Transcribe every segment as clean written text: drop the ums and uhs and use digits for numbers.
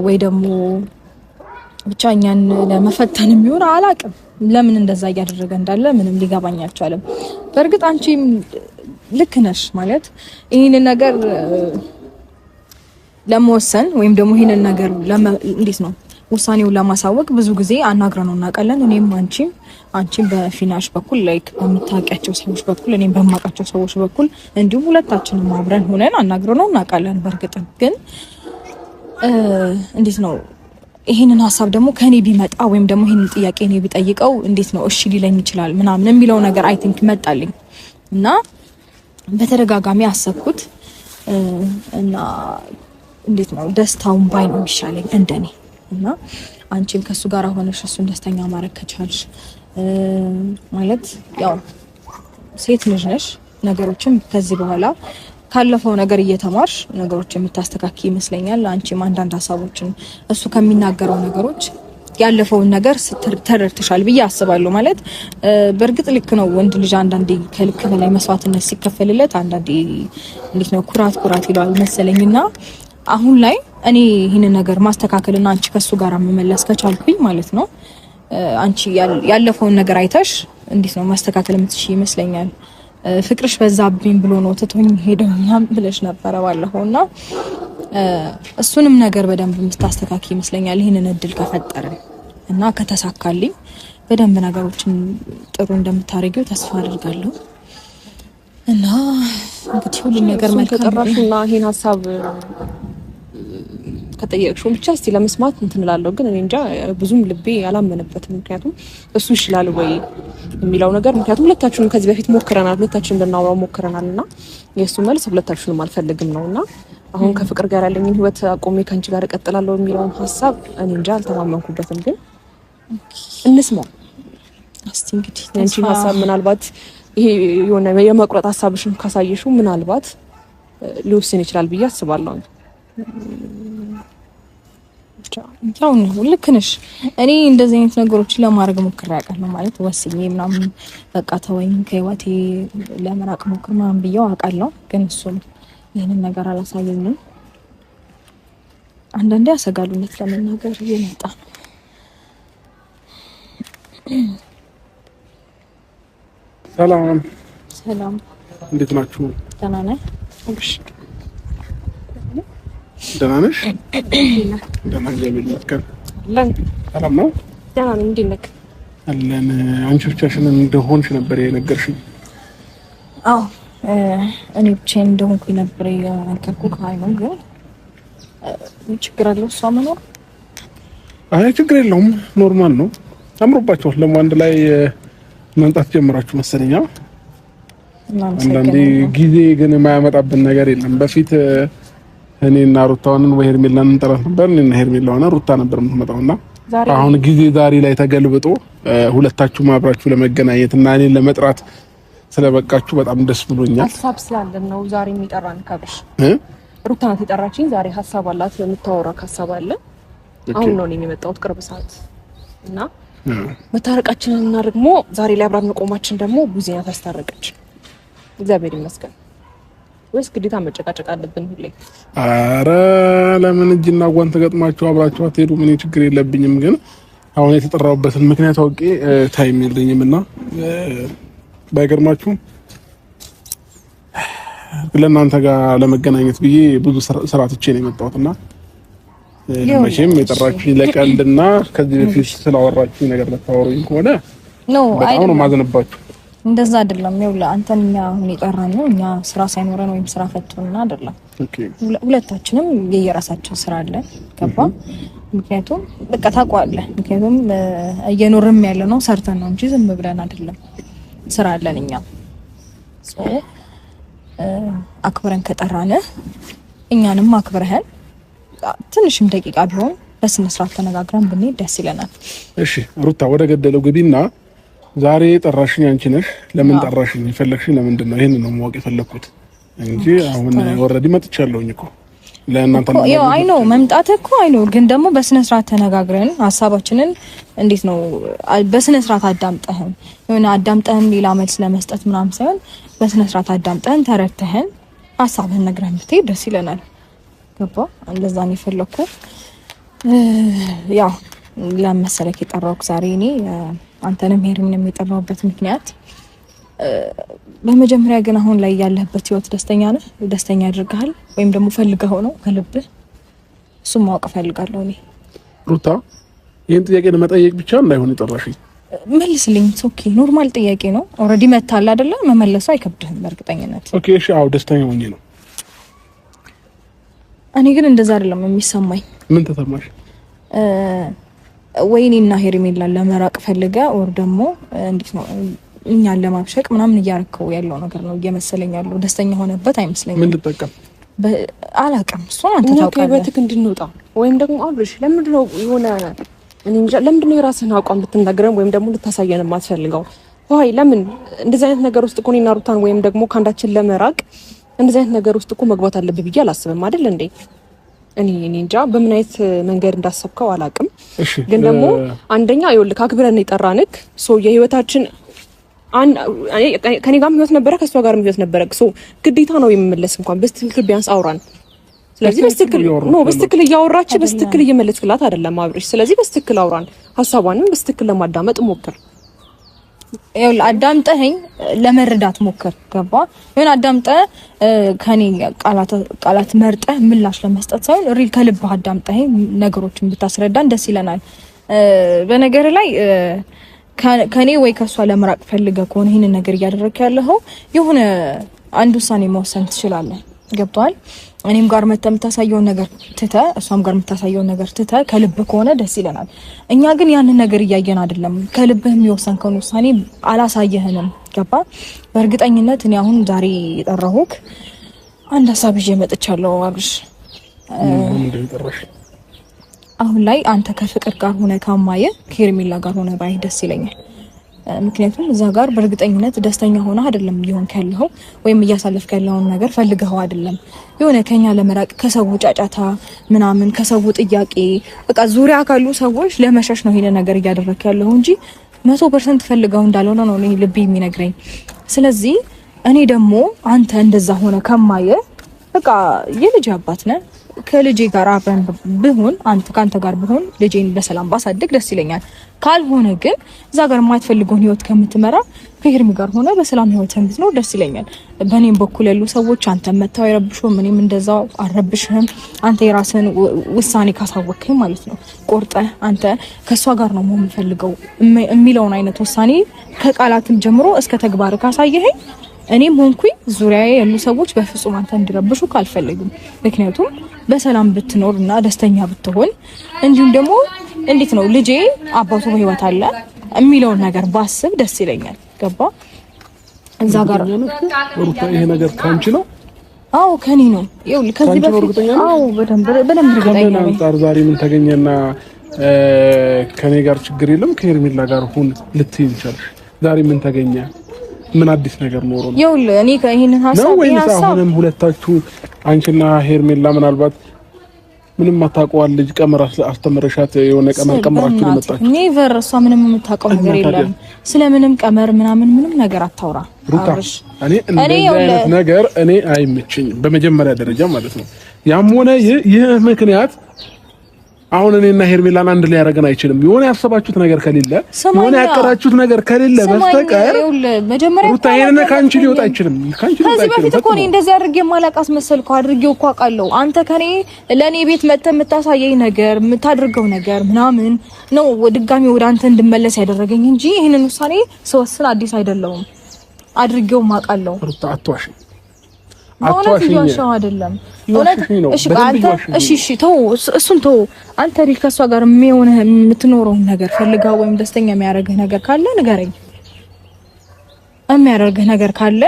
ወይ ደግሞ ብቻ እኛን ለመፈተን የሚሆን አላቅም ለምን እንደዛ እያደረገ እንዳለ ምንም ሊገባኝ አልቻለም። በእርግጥ አንቺም ልክ ነሽ ማለት ይሄንን ነገር ለመወሰን ወይም ደግሞ ይሄንን ነገር እንዴት ነው ውሳኔውን ለማሳወቅ ብዙ ጊዜ አናግረነው እናውቃለን። እኔም አንቺም በፊናሽ በኩል ላይክ በምታውቂያቸው ሰዎች በኩል እኔም በማውቃቸው ሰዎች በኩል እንዲሁም ሁለታችንም አብረን ሆነን አናግረነው እናውቃለን። በእርግጥ ግን እንዴት ነው ይሄንን ሐሳብ ደግሞ ከኔ ቢመጣ ወይም ደግሞ ይሄንን ጥያቄ እኔ ቢጠይቀው እንዴት ነው እሺ ሊለኝ ይችላል ምናምን የሚለው ነገር አይ ቲንክ መጣልኝ እና በተደጋጋሚ አሰብኩት እና እንዴት ነው ደስታውን ባይ ነው ይሻለኝ እንደኔ እና አንቺም ከሱ ጋር ሆነሽ እሱን ደስተኛ ማድረግ ከቻልሽ ማለት ያው ሴት ልጅ ነሽ ነገሮችን ከዚህ በኋላ ካለፈው ነገር እየተማርሽ ነገሮችን የምታስተካኪ ይመስለኛል። አንቺም አንዳንድ ሐሳቦችን እሱ ከሚናገረው ነገሮች ያለፈውን ነገር ተረድተሻል ብዬ አስባለሁ። ማለት በእርግጥ ልክ ነው ወንድ ልጅ አንዳንዴ ከልክ በላይ መስዋዕትነት ሲከፈልለት አንዳንዴ እንዴት ነው ኩራት ይላል መሰለኝና አሁን ላይ እኔ ይሄንን ነገር ማስተካከልና አንቺ ከሱ ጋር መመለስ ከቻልኩኝ ማለት ነው አንቺ ያለፈውን ነገር አይተሽ እንዴት ነው ማስተካከል የምትችይ ይመስለኛል። ፍቅርሽ በዛብኝ ብሎ ነው ትቶኝ ሄደው ምናምን ብለሽ ነበር ባለፈውና እሱንም ነገር በደንብ የምታስተካኪ ይመስለኛል። ይሄንን እድል ከፈጠረ እና ከተሳካልኝ በደንብ ነገሮችን ጥሩ እንደምታረጊው ተስፋ አድርጋለሁ። እና እንግዲህ ሁሉ ነገር ከጠራሽና ይሄን ሐሳብ ከጠየቅሽው ብቻ እስቲ ለመስማት እንትንላለሁ ግን እኔ እንጃ ብዙም ልቤ ያላመነበትም ምክንያቱም እሱ ይችላል ወይ የሚለው ነገር ምክንያቱም ሁለታችንም ከዚህ በፊት ሞክረናል ሁለታችንም ልናወራው ሞክረናልና የሱ መልስ ሁለታችንም አልፈልግም ነውና አሁን ከፍቅር ጋር ያለኝን ህይወት አቆሜ ካንቺ ጋር እቀጥላለሁ የሚለውን ሐሳብ እኔ እንጃ አልተማመንኩበትም ግን እንስማው እስቲ እንግዲህ አንቺ ሐሳብ ምናልባት ይሄ የሆነ የመቁረጥ ሐሳብሽን ካሳየሽው ምናልባት ሊወስን ይችላል ብዬ አስባለሁ። ያው ነው ልክ ነሽ። እኔ እንደዚህ አይነት ነገሮችን ለማድረግ ሞክሬ አውቃለሁ ማለት ወስኜ ምናምን በቃ ተወኝ ከህይወቴ ለመራቅ ሞክር ምናምን ብዬው አውቃለሁ ግን እሱም ይሄንን ነገር አላሳየኝም። አንዳንዴ ያሰጋሉነት ለመናገር እየመጣ ነው። ሰላም እንዴት ናችሁ? ደህና ነኝ። ደህና ነሽ? ደህና ይመስገን። ሰላም ነው? ደህና ነኝ። እንዴት ነህ? አለን። አንቺ ብቻሽን እንደሆንሽ ነበር የነገርሽኝ? አዎ እኔ ብቻዬን እንደሆንኩኝ ነበር የነገርኩህ። አይሆን ግን ችግር አለው እሷ መኖር? አይ ችግር የለውም ኖርማል ነው። አምሮባችኋል ደግሞ አንድ ላይ መምጣት ጀምራችሁ መሰለኛ። አንዳንዴ ጊዜ ግን የማያመጣብን ነገር የለም። በፊት እኔና ሩታውን ወይ ሄርሜላን እንጠራት ነበር። እኔና ሄርሜላውን ሩታ ነበር የምትመጣውና አሁን ጊዜ ዛሬ ላይ ተገልብጦ ሁለታችሁ አብራችሁ ለመገናኘት እና እኔን ለመጥራት ስለበቃችሁ በጣም ደስ ብሎኛል። ሐሳብ ስላለን ነው ዛሬ የሚጠራን ካብሽ ሩታ ናት የጠራችኝ። ዛሬ ሐሳብ አላት የምታወራ ሐሳብ አለ። አሁን ነው የመጣሁት ቅርብ ሰዓት እና መታረቃችንን እና ደግሞ ዛሬ ላይ አብራን መቆማችን ደግሞ ቡዜና ታስታረቀች። እግዚአብሔር ይመስገን። ወይስ ግዴታ መጨቃጨቅ አለብን ሁሌ? አረ ለምን እጅና ጓንት ገጥማችሁ አብራችሁ አትሄዱ? ምን ችግር የለብኝም። ግን አሁን የተጠራሁበትን ምክንያት አውቄ ታይም የለኝምና ባይገርማችሁ ለእናንተ ጋር ለመገናኘት ብዬ ብዙ ስራ ትቼ ነው የመጣሁትና መቼም የጠራችሁኝ ለቀልድና ከዚህ በፊት ስላወራችሁኝ ነገር ለታወሩኝ ከሆነ በጣም ነው ማዘንባችሁ። እንደዛ አይደለም። ይኸውልህ አንተን እኛ አሁን የጠራነው እኛ ስራ ሳይኖረን ወይም ስራ ፈቶና አይደለም። ሁለታችንም የየራሳችን ስራ አለን። ገባ? ምክንያቱም በቃ ታውቀዋለህ። ምክንያቱም እየኖርም ያለ ነው ሰርተን ነው እንጂ ዝም ብለን አይደለም። ስራ አለን እኛ። አክብረን ከጠራነ እኛንም አክብረህን ትንሽም ደቂቃ ቢሆን በስነ ስርዓት ተነጋግረን ብንሄድ ደስ ይለናል። እሺ ሩታ ወደ ገደለው ግቢና ዛሬ ጠራሽኝ አንቺ ነሽ። ለምን ጠራሽኝ? የፈለግሽኝ ለምንድን ነው? ይሄን ነው ማወቅ የፈለኩት እንጂ አሁን ኦሬዲ መጥቻለሁኝ እኮ ለእናንተ ነው። ያው አይ ኖ መምጣት እኮ አይ ኖ፣ ግን ደግሞ በስነ ስርዓት ተነጋግረን ሐሳባችንን እንዴት ነው በስነ ስርዓት አዳምጠህን የሆነ አዳምጠህን ሌላ መልስ ለመስጠት ምናምን ሳይሆን በስነ ስርዓት አዳምጠህን ተረድተህን ሐሳብህን ነግረህን ብትሄድ ደስ ይለናል። ገባ እንደዛ ነው የፈለኩት። ያው ለመሰለክ የጠራሁት ዛሬ እኔ አንተንም ሄርሚንም የጠራሁበት ምክንያት በመጀመሪያ ግን አሁን ላይ ያለህበት ህይወት ደስተኛ ነህ? ደስተኛ ያደርግሃል ወይም ደግሞ ፈልገው ነው ከልብህ? እሱም ማወቅ ፈልጋለሁ እኔ። ሩታ ይሄን ጥያቄ ለመጠየቅ ብቻ እንዳይሆን የጠራሽኝ መልስልኝ። ኦኬ ኖርማል ጥያቄ ነው። ኦሬዲ መታል አይደለ? መመለሱ አይከብድህም በእርግጠኝነት። ኦኬ እሺ፣ አዎ ደስተኛ ሆኜ ነው። እኔ ግን እንደዛ አይደለም የሚሰማኝ። ምን ተሰማሽ? ወይኔና ሄርሜላን ለመራቅ ፈልጋ ወር ደግሞ እንዴት ነው እኛን ለማብሸቅ ምናምን እያረከው ያለው ነገር ነው እየመሰለኝ ያለው። ደስተኛ ሆነበት አይመስለኝም። ምን ልጠቀም አላውቅም። እሱን አንተ ታውቃለህ። በትክ እንድንወጣ ወይም ደግሞ አብርሽ ለምንድን ነው የሆነ እኔ እንጃ ለምንድን ነው የራስህን አቋም ልትናገረን ወይም ደግሞ ልታሳየን የማትፈልገው? ወይ ለምን እንደዚህ አይነት ነገር ውስጥ እኮ እኔና ሩታን ወይም ደግሞ ካንዳችን ለመራቅ እንደዚህ አይነት ነገር ውስጥ እኮ መግባት አለብህ ብዬ አላስብም አይደል እንዴ? እኔ እንጃ በምን አይነት መንገድ እንዳሰብከው አላውቅም። ግን ደግሞ አንደኛ ይኸውልህ አክብረን የጠራንክ ሶ የህይወታችን ከኔ ጋርም ህይወት ነበረ ከሷ ጋርም ህይወት ነበረ። ሶ ግዴታ ነው የምመለስ እንኳን በስትክክል ቢያንስ አውራን። ስለዚህ በስትክክል እያወራች በስትክክል እየመለስክላት አይደለም አብርሽ። ስለዚህ በስትክክል አውራን፣ ሀሳቧንም በስትክክል ለማዳመጥ ሞክር። ይኸውልህ አዳምጠኸኝ ለመረዳት ሞክር። ገባ? ይሁን አዳምጠህ ከኔ ቃላት መርጠህ ምላሽ ለመስጠት ሳይሆን ሪል ከልብህ አዳምጠኸኝ ነገሮችን ብታስረዳን ደስ ይለናል። በነገር ላይ ከኔ ወይ ከሷ ለመራቅ ፈልገህ ከሆነ ይሄንን ነገር እያደረክ ያለኸው የሆነ አንድ ውሳኔ መወሰን ትችላለህ። ገብቷል? እኔም ጋር የምታሳየውን ነገር ትተህ እሷም ጋር የምታሳየውን ነገር ትተህ ከልብህ ከሆነ ደስ ይለናል። እኛ ግን ያንን ነገር እያየን አይደለም። ከልብህ የሚወሰንከውን ውሳኔ አላሳየህንም። ገባ? በእርግጠኝነት እኔ አሁን ዛሬ የጠራሁህ አንድ ሀሳብ ይዤ መጥቻለሁ አብርሽ። አሁን ላይ አንተ ከፍቅር ጋር ሆነ ከማየ ከሄርሜላ ጋር ሆነ ባይ ደስ ይለኛል። ምክንያቱም እዛ ጋር በእርግጠኝነት ደስተኛ ሆነ አይደለም እየሆንክ ያለው ወይም እያሳለፍክ ያለውን ነገር ፈልገው አይደለም። የሆነ ከኛ ለመራቅ ከሰው ጫጫታ ምናምን ከሰው ጥያቄ በቃ ዙሪያ ካሉ ሰዎች ለመሸሽ ነው ይሄን ነገር እያደረክ ያለው እንጂ 100% ፈልገው እንዳልሆነ ነው እኔ ልቤ የሚነግረኝ። ስለዚህ እኔ ደግሞ አንተ እንደዛ ሆነ ከማየ በቃ የልጅ አባት ነህ ከልጄ ጋር አብረን ብሆን ካንተ ጋር ብሆን ልጄን በሰላም ባሳድግ ደስ ይለኛል። ካልሆነ ግን እዛ ጋር የማትፈልገውን ህይወት ከምትመራ ከሄርሚ ጋር ሆነ በሰላም ህይወትን ብትኖር ደስ ይለኛል። በእኔም በኩል ያሉ ሰዎች አንተ መታው አይረብሹም፣ እኔም እንደዛው አልረብሽህም። አንተ የራስህን ውሳኔ ካሳወቅከኝ ማለት ነው ቆርጠህ አንተ ከሷ ጋር ነው መሆን የምፈልገው የሚለውን አይነት ውሳኔ ከቃላትም ጀምሮ እስከ ተግባር ካሳየኸኝ እኔም ሆንኩኝ ዙሪያዬ ያሉ ሰዎች በፍጹም አንተ እንዲረብሹ ካልፈልግም። ምክንያቱም በሰላም ብትኖርና ደስተኛ ብትሆን እንዲሁም ደግሞ እንዴት ነው ልጄ አባቱ በህይወት አለ የሚለውን ነገር ባስብ ደስ ይለኛል። ገባ? እዛ ጋር ሩታ ይሄ ነገር ካንቺ ነው? አዎ ከኔ ነው። ይኸውልህ ከዚህ በፊት አዎ በደንብ እርግጠኛ ነኝ። ዛሬ ምን ተገኘና ከኔ ጋር ችግር የለም ከሄርሜላ ጋር ሁን ልትይ ይችላል። ዛሬ ምን ተገኘ? ምን አዲስ ነገር ኖሮ ነው? ይኸውልህ እኔ ከይሄንን ሐሳብ አሁንም ሁለታችሁ አንቺና ሄርሜላ ምናልባት ምንም ማታውቀዋል ልጅ ቀመር አስተምረሻት የሆነ ቀመር ቀመራችሁ ለመጣችሁ ኔቨር እሷ ምንም የምታውቀው ነገር የለም። ስለምንም ቀመር ምናምን ምንም ነገር አታውራ አብርሽ። እኔ እንደዚህ አይነት ነገር እኔ አይመቸኝም በመጀመሪያ ደረጃ ማለት ነው። ያም ሆነ ይህ ምክንያት አሁን እኔና ሄርሜላን አንድ ላይ ያደርገን አይችልም። የሆነ ያሰባችሁት ነገር ከሌለ የሆነ ያቀራችሁት ነገር ከሌለ በስተቀር ሩታ ይሄን ካንቺ ሊወጣ አይችልም። ከዚህ በፊት እኮ እኔ እንደዚህ አድርጌ ማላቃስ መሰልከው አድርጌው እኮ አውቃለሁ። አንተ ከኔ ለኔ ቤት መጥተህ የምታሳየኝ ነገር የምታደርገው ነገር ምናምን ነው ድጋሚ ወደ አንተ እንድመለስ ያደረገኝ እንጂ ይሄንን ውሳኔ ስወስን አዲስ አይደለም። አድርጌው ማውቃለሁ። ሩታ አትዋሽ አትዋሽኝ አይደለም እሺ አንተ እሺ ተው እሱን ተው። አንተ ሪል ከሷ ጋር የሚሆነህ የምትኖረው ነገር ፈልጋው ወይም ደስተኛ የሚያደርግህ ነገር ካለ ንገረኝ። የሚያደርግህ ነገር ካለ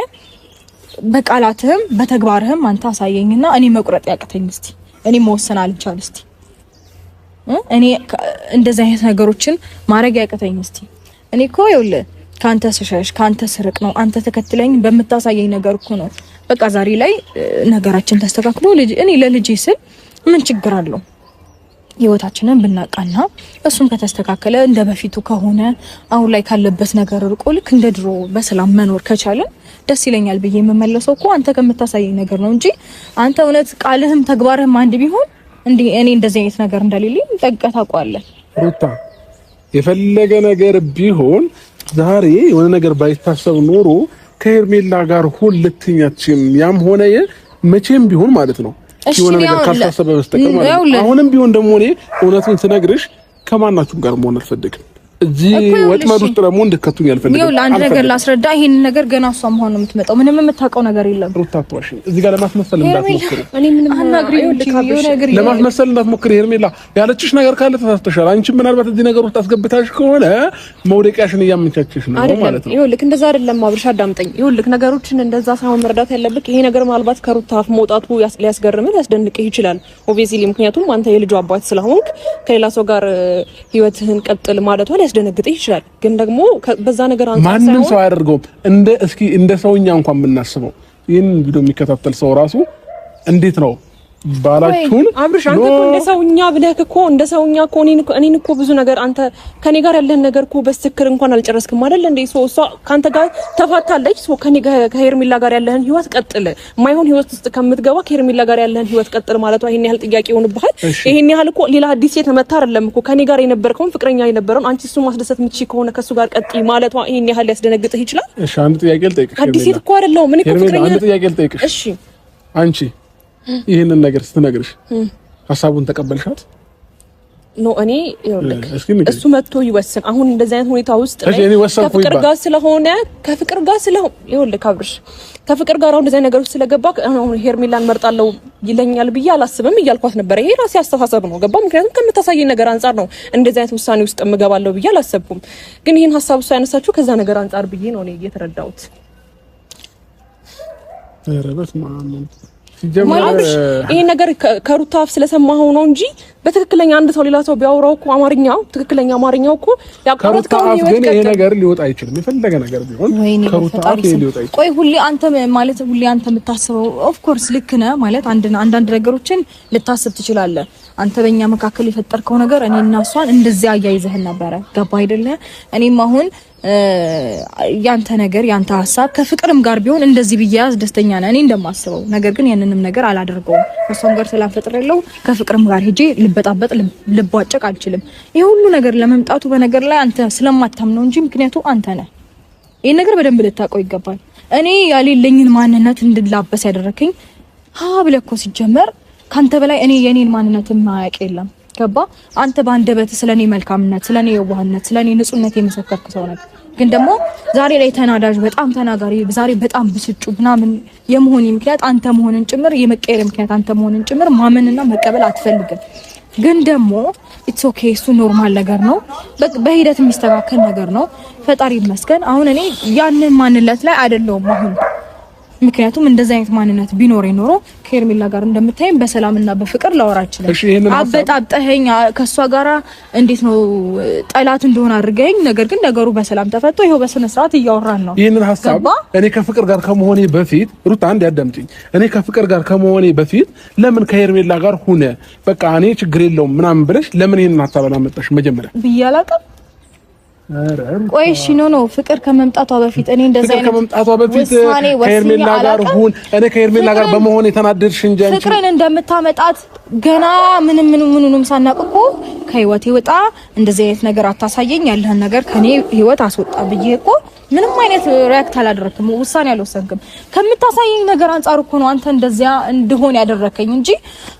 በቃላትህም በተግባርህም አንተ አሳየኝና እኔ መቁረጥ ያቅተኝ እስቲ እኔ መወሰን አልቻል እስቲ እኔ እንደዚህ አይነት ነገሮችን ማድረግ ያቅተኝ እስቲ እኔ እኮ ይኸውልህ ካንተ ስሸሽ ካንተ ስርቅ ነው አንተ ተከትለኝ በመታሳየኝ ነገር እኮ ነው። በቃ ዛሬ ላይ ነገራችን ተስተካክሎ እኔ ለልጄ ስል ምን ችግር አለው? ህይወታችንን ብናቃና እሱም ከተስተካከለ እንደ በፊቱ ከሆነ አሁን ላይ ካለበት ነገር ርቆ ልክ እንደ ድሮ በሰላም መኖር ከቻለን ደስ ይለኛል ብዬ የምመለሰው እኮ አንተ ከምታሳየኝ ነገር ነው እንጂ አንተ እውነት ቃልህም ተግባርህም አንድ ቢሆን እንዴ እኔ እንደዚህ አይነት ነገር እንደሌለኝ ጠንቀህ ታውቃለህ። ሩታ የፈለገ ነገር ቢሆን ዛሬ የሆነ ነገር ባይታሰብ ኖሮ ከሄርሜላ ጋር ሁን ልትኛችም ያም ሆነ መቼም ቢሆን ማለት ነው የሆነ ነገር ካልታሰበ በስተቀር ማለት ነው። አሁንም ቢሆን ደግሞ እኔ እውነቱን ስነግርሽ ከማናችሁም ጋር መሆን አልፈልግም። እዚህ ወጥመድ ውስጥ ደግሞ እንድትከቱኝ አልፈልግም። ይኸውልህ አንድ ነገር ላስረዳ። ይሄን ነገር ገና እሷ መሆን ነው የምትመጣው። ምንም የምታውቀው ነገር የለም። ሩታ አትዋሽ። እዚህ ጋር ለማስመሰል እንዳትሞክሪ። እኔ ምንም ለማስመሰል እንዳትሞክሪ ሄርሜላ። ያለችሽ ነገር ካለ ተሳስተሻል። አንቺ ምናልባት እዚህ ነገር ውስጥ አስገብታሽ ከሆነ መውደቂያሽን እያመቻቸሽ ነው ማለት ነው። ይኸውልህ እንደዛ አይደለም አብርሽ፣ አዳምጠኝ። ይኸውልህ ነገሮችን እንደዛ ሳይሆን መረዳት ያለብህ ይሄ ነገር ምናልባት ከሩታ አፍ መውጣቱ ሊያስገርምህ ሊያስደንቅህ ይችላል ኦብቪየስሊ። ምክንያቱም አንተ የልጁ አባት ስለሆንክ ከሌላ ሰው ጋር ህይወትህን ቀጥል ማለቷ ሊያስደነግጥህ ይችላል። ግን ደግሞ በዛ ነገር አንተ ማንንም ሰው አያደርገውም። እንደ ሰውኛ እንኳን ብናስበው ይሄን ቪዲዮ የሚከታተል ሰው ራሱ እንዴት ነው ባላችሁን አብርሽ አንተ እኮ እንደ ሰውኛ ብለህ እኮ እንደ ሰውኛ እኮ እኔን እኮ ብዙ ነገር አንተ ከኔ ጋር ያለህን ነገር እኮ በስትክክል እንኳን አልጨረስክም አይደል እንዴ? እሷ ካንተ ጋር ተፋታለች። ከኔ ጋር ከሄርሜላ ጋር ያለህን ህይወት ቀጥል። ማይሆን ህይወት ውስጥ ከምትገባ ከሄርሜላ ጋር ያለህን ህይወት ቀጥል ማለቷ ይሄን ያህል ጥያቄ ይሆንብሃል? ይሄን ያህል እኮ ሌላ አዲስ የተመታ አይደለም እኮ ከኔ ጋር የነበርከውን ፍቅረኛ የነበረውን አንቺ እሱ ማስደሰት የምትችይ ከሆነ ከሱ ጋር ቀጥይ ማለቷ ይሄን ያህል ሊያስደነግጥህ ይችላል? እሺ አንድ ጥያቄ ልጠይቅሽ። አዲስ እኮ አይደለም ምን እኮ ፍቅረኛ አንድ ጥያቄ ልጠይቅሽ። እሺ አንቺ ይሄንን ነገር ስትነግርሽ ሀሳቡን ተቀበልሻት? ኖ እኔ እሱ መጥቶ ይወስን። አሁን እንደዚህ አይነት ሁኔታ ውስጥ ከፍቅር ጋር ስለሆነ ይኸውልህ አብርሽ ከፍቅር ጋር አሁን እንደዚህ አይነት ነገር ውስጥ ስለገባ አሁን ሄርሜላን መርጣለሁ ይለኛል ብዬ አላስብም እያልኳት ነበር። ይሄ ራሴ አስተሳሰብ ነው ገባ። ምክንያቱም ከምታሳየኝ ነገር አንፃር ነው እንደዚህ አይነት ውሳኔ ውስጥ እምገባለሁ ብዬ አላሰብኩም። ግን ይሄን ሀሳብ እሱ ያነሳችሁ ከዛ ነገር አንፃር ብዬ ነው እኔ እየተረዳሁት። ረበት ማመን ይሄ ነገር ከሩታ አፍ ስለሰማኸው ነው እንጂ በትክክለኛ አንድ ሰው ሌላ ሰው ቢያወራው እኮ አማርኛው ትክክለኛ አማርኛው እኮ ያቋረጥከው ነው። ግን ይሄ ነገር ሊወጣ አይችልም። የፈለገ ነገር ቢሆን ከሩታ አፍ ሊወጣ አይችልም። ቆይ ሁሌ አንተ የምታስበው ኦፍ ኮርስ ልክ ነህ ማለት አንዳንድ ነገሮችን ልታስብ ትችላለህ። አንተ በእኛ መካከል የፈጠርከው ነገር እኔና እሷን እንደዚህ አያይዘህን ነበረ ገባ አይደለ? እኔም አሁን ያንተ ነገር ያንተ ሐሳብ ከፍቅርም ጋር ቢሆን እንደዚህ ቢያዝ ደስተኛ ነኝ እኔ እንደማስበው። ነገር ግን ያንንም ነገር አላደርገውም። ከሷም ጋር ስላፈጥረለው ከፍቅርም ጋር ሄጄ ልበጣበጥ ልቧጨቅ አልችልም። ይሄ ሁሉ ነገር ለመምጣቱ በነገር ላይ አንተ ስለማታምነው እንጂ ምክንያቱ አንተ ነህ። ይሄን ነገር በደንብ ልታውቀው ይገባል። እኔ ያሌለኝን ማንነት እንድላበስ ያደረከኝ ብለህ እኮ ሲጀመር ካንተ በላይ እኔ የኔን ማንነት ማያውቅ የለም ገባ። አንተ ባንደበት ስለኔ መልካምነት ስለኔ የዋህነት ስለኔ ንጹህነት የመሰከርክ ሰው ነህ። ግን ደግሞ ዛሬ ላይ ተናዳጅ በጣም ተናጋሪ ዛሬ በጣም ብስጩ ምናምን የመሆን ምክንያት አንተ መሆንን ጭምር የመቀየር ምክንያት አንተ መሆንን ጭምር ማመንና መቀበል አትፈልግም። ግን ደግሞ ኢትስ ኦኬ እሱ ኖርማል ነገር ነው። በሂደት የሚስተካከል ነገር ነው። ፈጣሪ ይመስገን። አሁን እኔ ያንን ማንነት ላይ አይደለሁም አሁን። ምክንያቱም እንደዚህ አይነት ማንነት ቢኖር ኖሮ ከሄርሜላ ጋር እንደምታየኝ በሰላምና በፍቅር ላወራችለ። አበጣጣኸኝ ከሷ ጋራ እንዴት ነው ጠላት እንደሆነ አድርገኝ። ነገር ግን ነገሩ በሰላም ተፈቶ ይሄው በስነ ስርዓት እያወራን ነው። ይሄንን ሐሳብ እኔ ከፍቅር ጋር ከመሆኔ በፊት ሩታ አንድ ያዳምጪኝ። እኔ ከፍቅር ጋር ከመሆኔ በፊት ለምን ከሄርሜላ ጋር ሆነ በቃ እኔ ችግር የለውም ምናምን ብለሽ ለምን ይሄንን ሐሳብ አላመጣሽ መጀመሪያ ብያላቀም? ቆይ እሺ ኖ ፍቅር ከመምጣቷ በፊት እኔ እንደዛ አይነት ከመምጣቷ በፊት ከሄርሜላ ጋር ሁን እኔ ከሄርሜላ ጋር በመሆን የተናደድሽ እንጂ አንቺ ፍቅርን እንደምታመጣት ገና ምንም ሳናቅ እኮ ከህይወቴ ወጣ እንደዚህ አይነት ነገር አታሳየኝ ያለህን ነገር ከኔ ህይወት አስወጣ ብዬ እኮ ምንም አይነት ሪአክት አላደረክም፣ ውሳኔ አልወሰንክም። ከምታሳየኝ ነገር አንፃር እኮ ነው አንተ እንደዚያ እንደሆነ ያደረከኝ እንጂ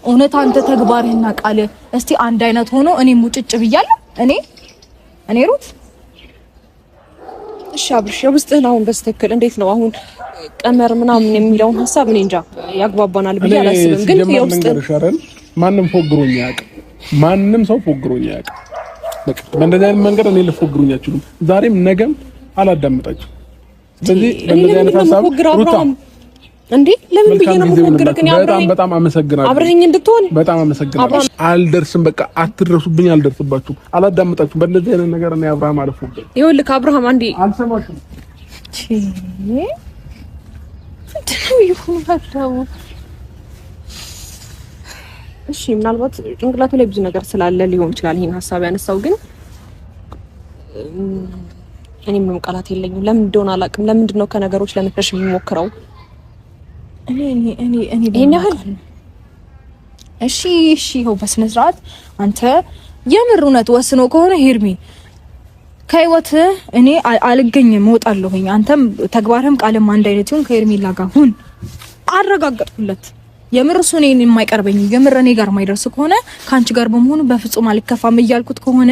እውነት አንተ ተግባርህና ቃልህ እስቲ አንድ አይነት ሆኖ እኔም ውጭጭ ብያለሁ እኔ ሩት እሺ አብርሽ የውስጥህን አሁን በስተክል እንዴት ነው አሁን ቀመር ምናምን የሚለውን ሐሳብ እኔ እንጃ ያግባባናል ብዬ አላስብም። ግን የውስጥህን ማንም ፎግሮኝ ያውቅ ማንም ሰው ፎግሮኝ ያውቅ በቃ በእንደዚህ አይነት መንገድ እኔ ልፎግሩኝ አልችልም። ዛሬም ነገም አላዳምጣችሁ። ስለዚህ በእንደዚህ አይነት ሐሳብ ሩታ እንዴ ለምን ብዬ ነው የምፎግርህ? በጣም አመሰግናለሁ። አብረኸኝ እንድትሆን በጣም አመሰግናለሁ። አልደርስም በቃ አትድረሱብኝ፣ አልደርስባችሁም፣ አላዳምጣችሁም። በእንደዚህ አይነት ነገር እኔ አብርሃም አልፎግርም። ይኸውልህ አብርሃም አንዴ አልሰማሽም። እሺ ምናልባት ጭንቅላቱ ላይ ብዙ ነገር ስላለ ሊሆን ይችላል ይሄን ሐሳብ ያነሳው። ግን እኔ ምንም ቃላት የለኝም። ለምን እንደሆነ አላውቅም። ለምንድን ነው ከነገሮች ለመሸሽ የሚሞክረው? እኔ ይሄን ያህል እሺ ይኸው በስነ ስርዓት አንተ የምር እውነት ወስኖ ከሆነ ሄርሚ ከህይወት እኔ አልገኝም እወጣለሁኝ። አንተም ተግባርህም ቃልም አንድ አይነት ይሁን ከሄርሜላ ጋር ሁን አረጋግጥኩለት። የምር እሱ እኔን የማይቀርበኝ የምር እኔ ጋር የማይደርስ ከሆነ ካንቺ ጋር በመሆኑ በፍጹም አልከፋም እያልኩት ከሆነ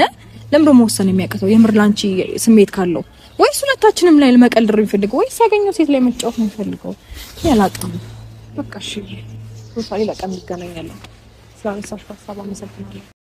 ለምን መወሰን የሚያቅተው? የምር ላንቺ ስሜት ካለው ወይስ ሁለታችንም ላይ ለመቀልድ የሚፈልገው ወይስ ያገኘው ሴት ላይ መጫወት ነው የሚፈልገው? ያላቀም በቃ እሺ ሶፋ ላይ ለቀን ይገናኛለን። ስላነሳሽ ሀሳብ አመሰግናለሁ።